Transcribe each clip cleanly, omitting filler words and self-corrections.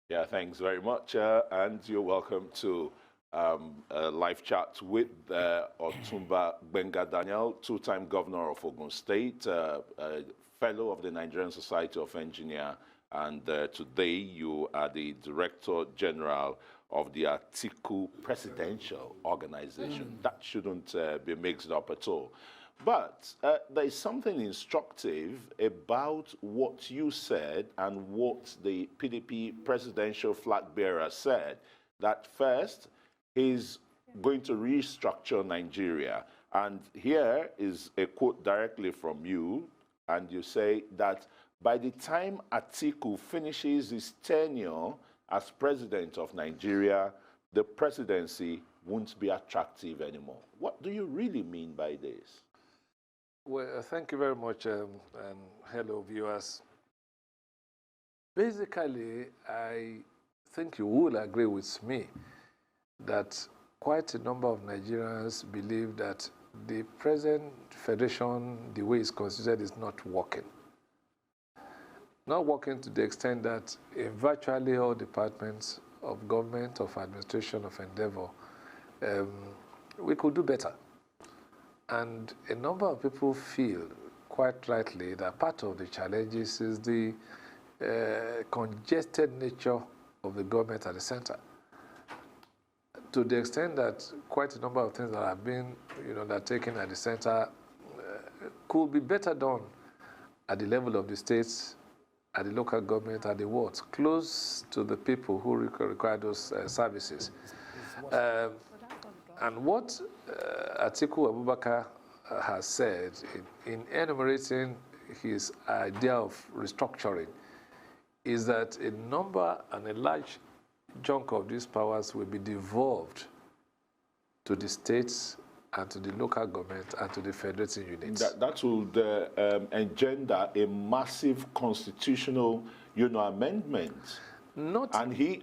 Yeah, thanks very much, and you're welcome to a live chat with Otumba Gbenga Daniel, two-time governor of Ogun State, a fellow of the Nigerian Society of Engineers, and today you are the Director General of the Atiku Presidential Organization. That shouldn't be mixed up at all. But there is something instructive about what you said and what the PDP presidential flag bearer said, that first, he's going to restructure Nigeria. And here is a quote directly from you, and you say that by the time Atiku finishes his tenure as president of Nigeria, the presidency won't be attractive anymore. What do you really mean by this? Well, thank you very much, and hello, viewers. Basically, I think you will agree with me that quite a number of Nigerians believe that the present federation, the way it's considered, is not working. Not working to the extent that in virtually all departments of government, of administration, of endeavor, we could do better. And a number of people feel, quite rightly, that part of the challenges is the congested nature of the government at the center. To the extent that quite a number of things that have been, undertaken at the center could be better done at the level of the states, at the local government, at the wards, close to the people who require those services. And what Atiku Abubakar has said in enumerating his idea of restructuring is that a number and a large chunk of these powers will be devolved to the states and to the local government and to the federating units. That will engender a massive constitutional, amendment. And he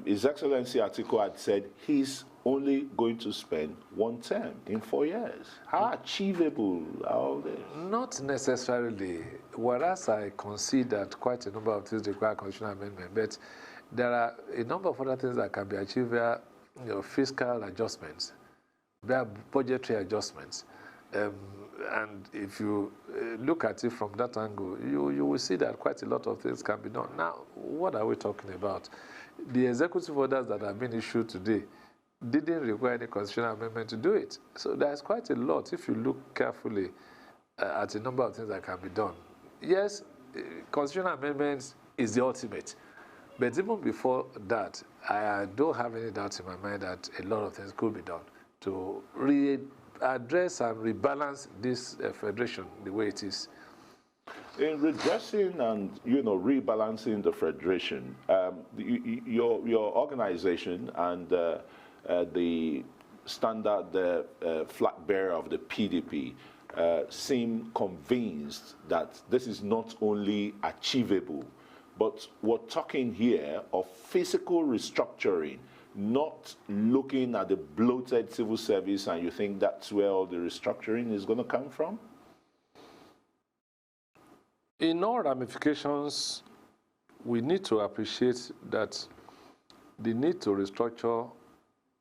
His Excellency Atiku had said he's only going to spend one term in 4 years. How achievable are all this? Not necessarily, whereas I concede that quite a number of things require constitutional amendment, but there are a number of other things that can be achieved via fiscal adjustments, via budgetary adjustments. And if you look at it from that angle, you will see that quite a lot of things can be done. Now, what are we talking about? The executive orders that have been issued today didn't require any constitutional amendment to do it. So there's quite a lot, if you look carefully at a number of things that can be done. Yes, constitutional amendments is the ultimate. But even before that, I don't have any doubt in my mind that a lot of things could be done to address and rebalance this federation the way it is. In redressing and rebalancing the federation, your organization and the standard flag bearer of the PDP seem convinced that this is not only achievable, but we're talking here of physical restructuring, not looking at the bloated civil service, and you think that's where all the restructuring is going to come from? In all ramifications, we need to appreciate that the need to restructure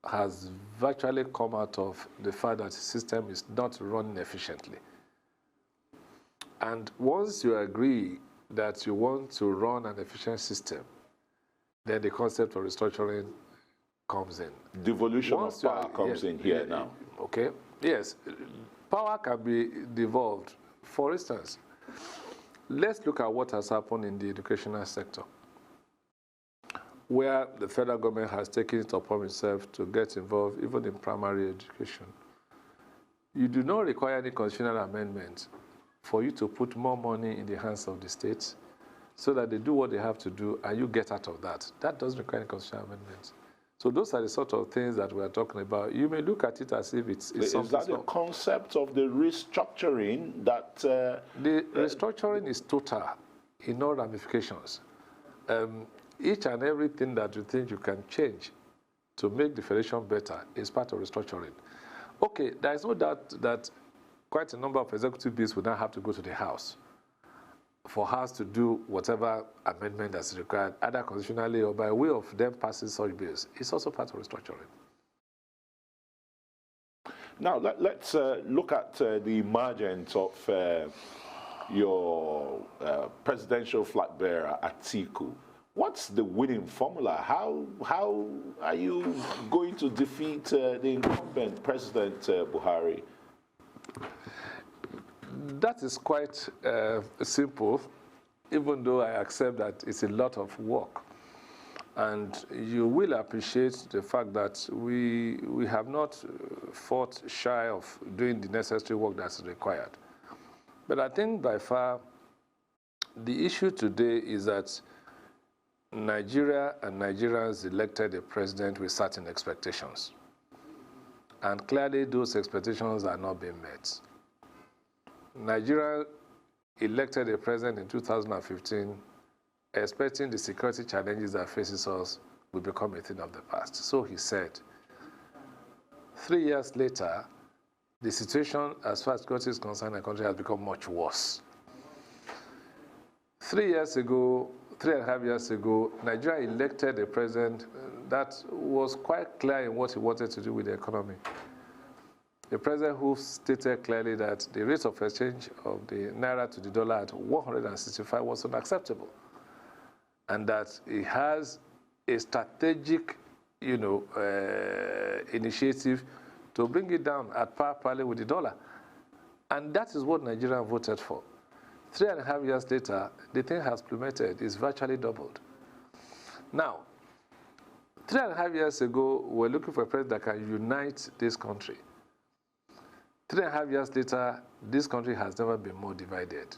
has virtually come out of the fact that the system is not running efficiently. And once you agree that you want to run an efficient system, then the concept of restructuring comes in. Devolution of power comes in here now. Okay, yes. Power can be devolved. For instance, let's look at what has happened in the educational sector, where the federal government has taken it upon itself to get involved even in primary education. You do not require any constitutional amendment for you to put more money in the hands of the states so that they do what they have to do and you get out of that. That doesn't require any constitutional amendments. So those are the sort of things that we are talking about. You may look at it as if it's something. Is that the concept of the restructuring that... the restructuring is total in all ramifications. Each and everything that you think you can change to make the federation better is part of restructuring. Okay, there is no doubt that quite a number of executive bills will now have to go to the House. for us to do whatever amendment that's required, either constitutionally or by way of them passing such bills, is also part of restructuring. Now, let's look at the emergence of your presidential flag bearer, Atiku. What's the winning formula? How are you going to defeat the incumbent President Buhari? That is quite simple, even though I accept that it's a lot of work. And you will appreciate the fact that we have not fought shy of doing the necessary work that's required. But I think by far, the issue today is that Nigeria and Nigerians elected a president with certain expectations. And clearly those expectations are not being met. Nigeria elected a president in 2015 expecting the security challenges that faces us will become a thing of the past. So he said. 3 years later, the situation as far as security is concerned in the country has become much worse. 3 years ago, 3.5 years ago, Nigeria elected a president that was quite clear in what he wanted to do with the economy. A president who stated clearly that the rate of exchange of the naira to the dollar at 165 was unacceptable, and that he has a strategic, initiative to bring it down at par parity with the dollar. And that is what Nigeria voted for. 3.5 years later, the thing has plummeted. It's virtually doubled. Now, 3.5 years ago, we were looking for a president that can unite this country. 3.5 years later, this country has never been more divided.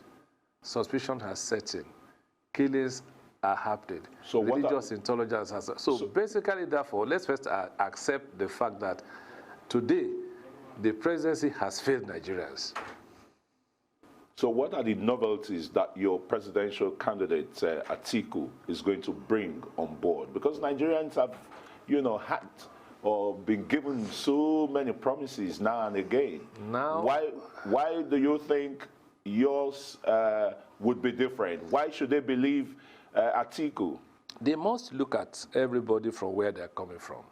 Suspicion has set in. Killings are happening. So religious intolerance has. So basically, therefore, let's first accept the fact that today, the presidency has failed Nigerians. So what are the novelties that your presidential candidate, Atiku, is going to bring on board? Because Nigerians have, had or been given so many promises now and again. Now, why do you think yours would be different? Why should they believe Atiku? They must look at everybody from where they're coming from.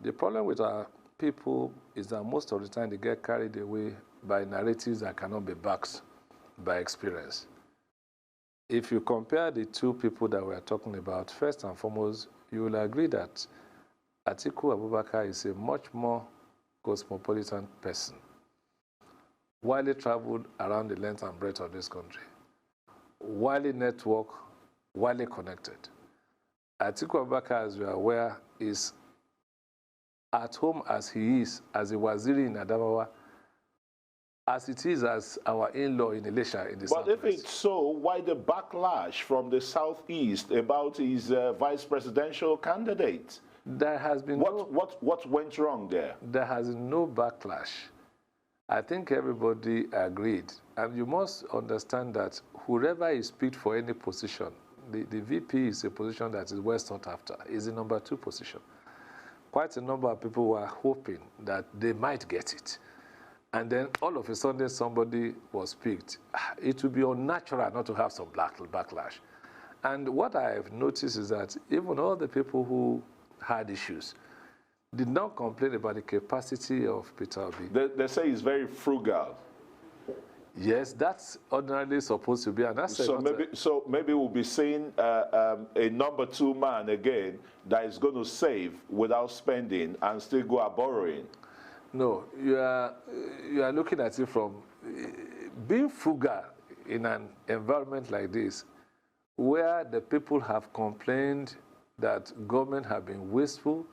The problem with our people is that most of the time they get carried away by narratives that cannot be backed by experience. If you compare the two people that we're talking about, first and foremost, you will agree that Atiku Abubakar is a much more cosmopolitan person, widely traveled around the length and breadth of this country, widely networked, widely connected. Atiku Abubakar, as you are aware, is at home as he is, as a waziri in Adamawa, as it is as our in-law in Elisha in the southwest. But if it's so, why the backlash from the southeast about his vice presidential candidate? There has been what went wrong there? There has been no backlash. I think everybody agreed. And you must understand that whoever is picked for any position, the VP is a position that is well sought after. It's the number 2 position. Quite a number of people were hoping that they might get it. And then all of a sudden somebody was picked. It would be unnatural not to have some backlash. And what I've noticed is that even all the people who had issues did not complain about the capacity of Peter Obi. They say he's very frugal. Yes, that's ordinarily supposed to be an asset. So maybe we'll be seeing a number 2 man again that is going to save without spending and still go out borrowing. No, you are looking at it from being frugal in an environment like this, where the people have complained that government have been wasteful,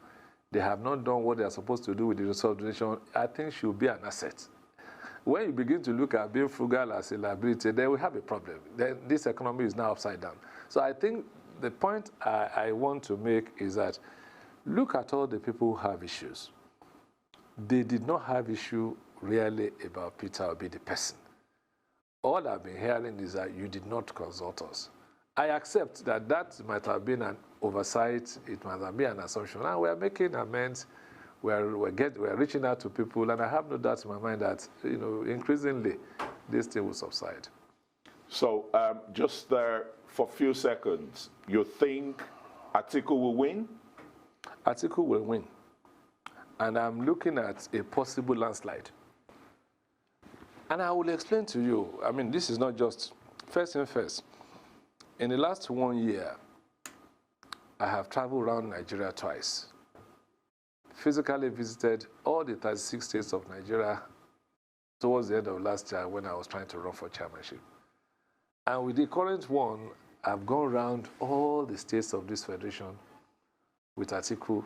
they have not done what they are supposed to do with the resource donation, I think should be an asset. When you begin to look at being frugal as a liability, then we have a problem. Then this economy is now upside down. So I think the point I want to make is that look at all the people who have issues. They did not have issue really about Peter Obi, the person. All I've been hearing is that you did not consult us. I accept that that might have been an oversight, it might have been an assumption, and we're making amends, we're reaching out to people, and I have no doubt in my mind that, increasingly, this thing will subside. So just there for a few seconds, you think Atiku will win? Atiku will win. And I'm looking at a possible landslide. And I will explain to you, I mean, this is not just first and first. In the last 1 year, I have traveled around Nigeria twice, physically visited all the 36 states of Nigeria towards the end of last year when I was trying to run for chairmanship. And with the current one, I've gone around all the states of this federation with Atiku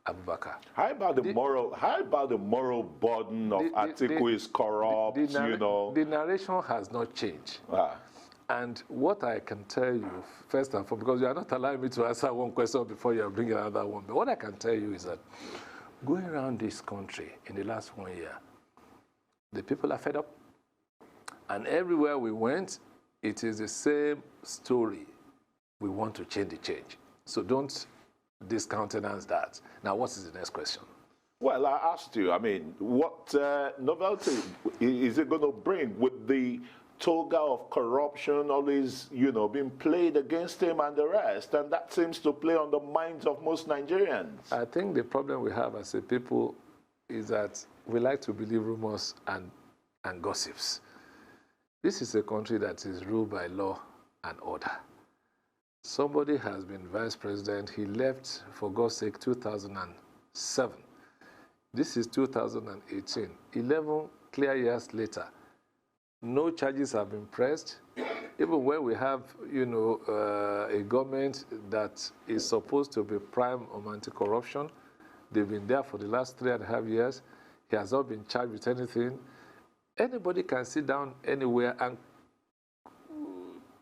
Abubakar. How about the moral burden of Atiku is corrupt, you know? The narration has not changed. And what I can tell you, first and foremost, because you are not allowing me to answer one question before you are bringing another one, but what I can tell you is that going around this country in the last 1 year, the people are fed up. And everywhere we went, it is the same story. We want to change the change. So don't discountenance that. Now, what is the next question? Well, I asked you, I mean, what novelty is it going to bring with the toga of corruption always, you know, being played against him and the rest? And that seems to play on the minds of most Nigerians. I think the problem we have as a people is that we like to believe rumors and gossips. This is a country that is ruled by law and order. Somebody has been vice president. He left, for God's sake, 2007. This is 2018. 11 clear years later. No charges have been pressed. Even when we have, you know, a government that is supposed to be prime on anti-corruption, they've been there for the last 3.5 years. He has not been charged with anything. Anybody can sit down anywhere and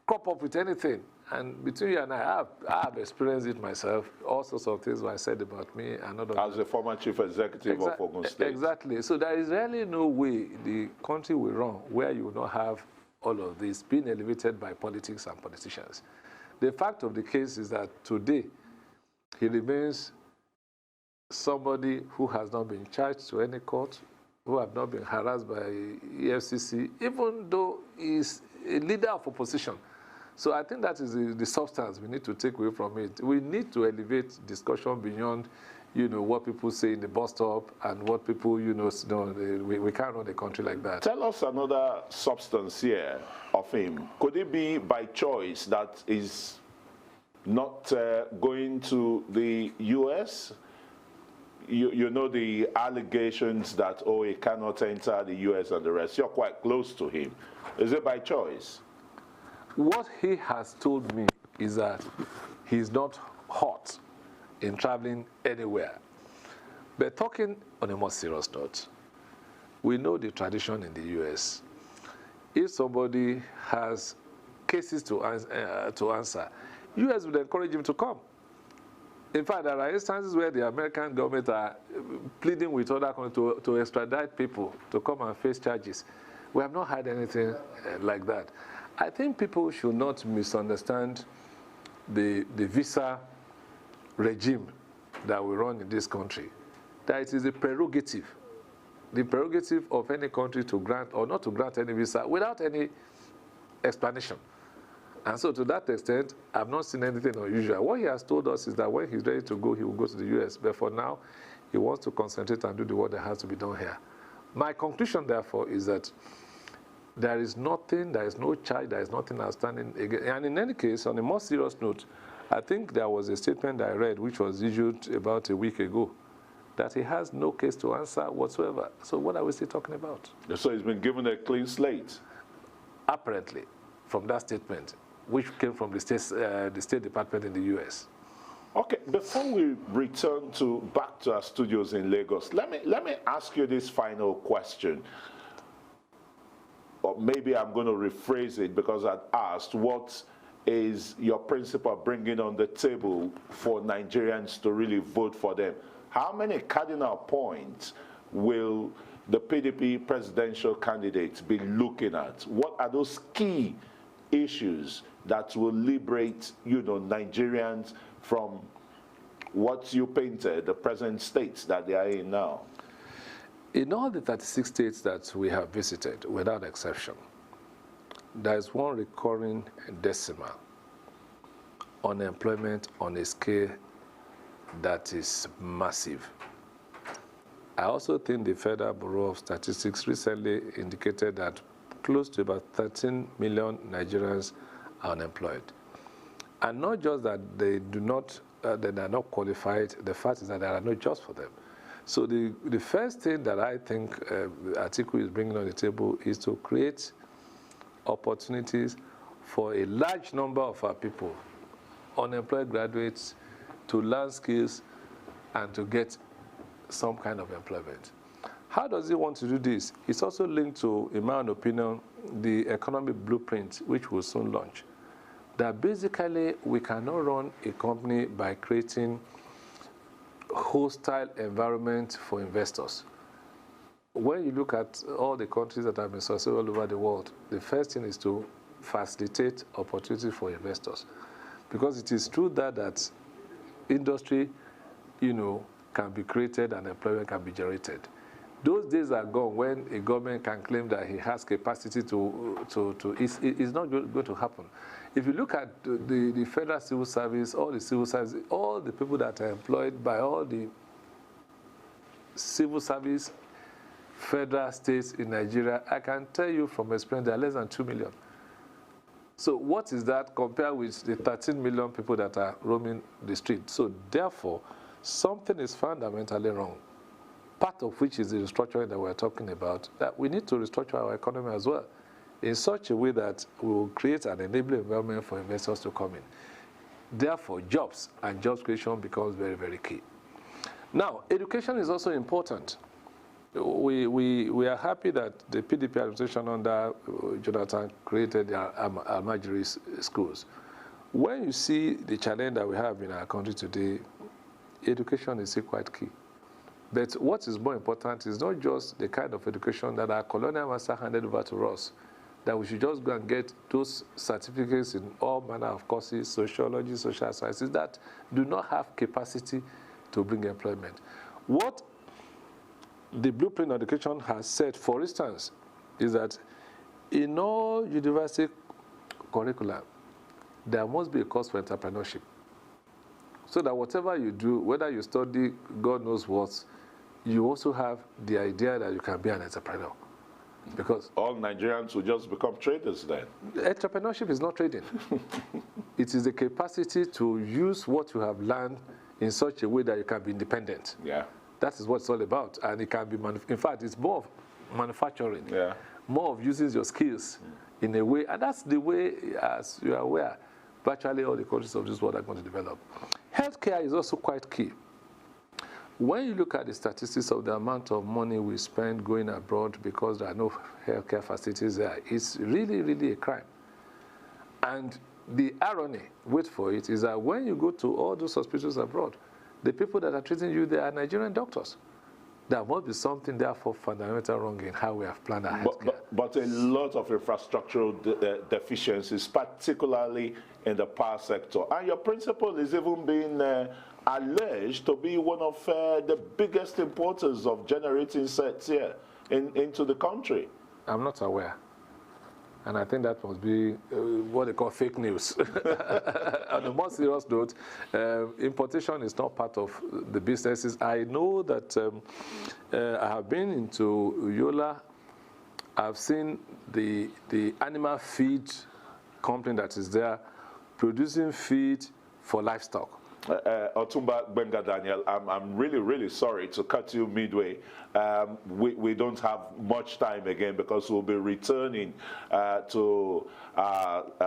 crop up with anything. And between you and I have experienced it myself. All sorts of things were said about me and other. As a former chief executive of Ogun State. Exactly. So there is really no way the country will run where you will not have all of this being elevated by politics and politicians. The fact of the case is that today he remains somebody who has not been charged to any court, who have not been harassed by EFCC, even though he's a leader of opposition. So I think that is the substance we need to take away from it. We need to elevate discussion beyond, you know, what people say in the bus stop and what people, you know, we can't run the country like that. Tell us another substance here of him. Could it be by choice that is not going to the U.S.? You know the allegations that, oh, he cannot enter the U.S. and the rest. You're quite close to him. Is it by choice? What he has told me is that he's not hot in traveling anywhere. But talking on a more serious note, we know the tradition in the U.S. If somebody has cases to answer, U.S. would encourage him to come. In fact, there are instances where the American government are pleading with other countries to extradite people to come and face charges. We have not had anything like that. I think people should not misunderstand the visa regime that we run in this country. That it is the prerogative of any country to grant or not to grant any visa without any explanation. And so to that extent, I've not seen anything unusual. What he has told us is that when he's ready to go, he will go to the U.S. But for now, he wants to concentrate and do the work that has to be done here. My conclusion, therefore, is that there is nothing, there is no charge, there is nothing outstanding again. And in any case, on a more serious note, I think there was a statement I read, which was issued about a week ago, that he has no case to answer whatsoever. So what are we still talking about? So he's been given a clean slate? Apparently, from that statement, which came from the State Department in the U.S. Okay, before we return back to our studios in Lagos, let me ask you this final question. Or maybe I'm going to rephrase it because I'd asked, what is your principle bringing on the table for Nigerians to really vote for them? How many cardinal points will the PDP presidential candidates be looking at? What are those key issues that will liberate, you know, Nigerians from what you painted, the present states that they are in now? In all the 36 states that we have visited, without exception, there is one recurring decimal: unemployment on a scale that is massive. I also think the Federal Bureau of Statistics recently indicated that close to about 13 million Nigerians are unemployed. And not just that they are not qualified, the fact is that there are no jobs for them. So the first thing that I think Atiku is bringing on the table is to create opportunities for a large number of our people, unemployed graduates, to learn skills and to get some kind of employment. How does he want to do this? It's also linked to, in my own opinion, the economic blueprint, which will soon launch. That basically we cannot run a company by creating hostile environment for investors. When you look at all the countries that have been successful all over the world, the first thing is to facilitate opportunities for investors. Because it is true that industry, can be created and employment can be generated. Those days are gone when a government can claim that he has capacity it's not going to happen. If you look at the federal civil service, all the civil service, all the people that are employed by all the civil service, federal states in Nigeria, I can tell you from experience, there are less than 2 million. So what is that compared with the 13 million people that are roaming the street? So therefore, something is fundamentally wrong, part of which is the restructuring that we're talking about, that we need to restructure our economy as well in such a way that we will create an enabling environment for investors to come in. Therefore, jobs and jobs creation becomes very, very key. Now, education is also important. We are happy that the PDP administration under Jonathan created the Almajiri schools. When you see the challenge that we have in our country today, education is still quite key. But what is more important is not just the kind of education that our colonial master handed over to us, that we should just go and get those certificates in all manner of courses, sociology, social sciences, that do not have capacity to bring employment. What the blueprint education has said, for instance, is that in all university curricula, there must be a course for entrepreneurship. So that whatever you do, whether you study God knows what, you also have the idea that you can be an entrepreneur. Because all Nigerians will just become traders then. Entrepreneurship is not trading. It is the capacity to use what you have learned in such a way that you can be independent. Yeah. That is what it's all about. And it can be, in fact, it's more of manufacturing, more of using your skills in a way. And that's the way, as you are aware, virtually all the countries of this world are going to develop. Healthcare is also quite key. When you look at the statistics of the amount of money we spend going abroad because there are no healthcare facilities there, it's really, really a crime. And the irony, wait for it, is that when you go to all those hospitals abroad, the people that are treating you there are Nigerian doctors. There must be something, therefore, fundamental wrong in how we have planned our healthcare. But a lot of infrastructural deficiencies, particularly in the power sector. And your principal is even being alleged to be one of the biggest importers of generating sets here into the country. I'm not aware. And I think that must be what they call fake news. On a more serious note, importation is not part of the businesses. I know that I have been into Yola. I've seen the animal feed company that is there producing feed for livestock. Gbenga Daniel, I'm really, really sorry to cut you midway. We don't have much time again because we'll be returning to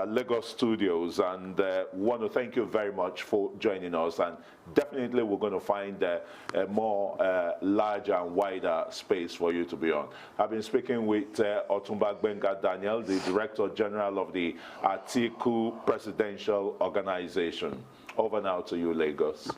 Lagos studios, and want to thank you very much for joining us. And definitely we're going to find a more larger and wider space for you to be on. I've been speaking with Gbenga Daniel, the Director General of the Atiku Presidential Organization. Over now to you, Lagos.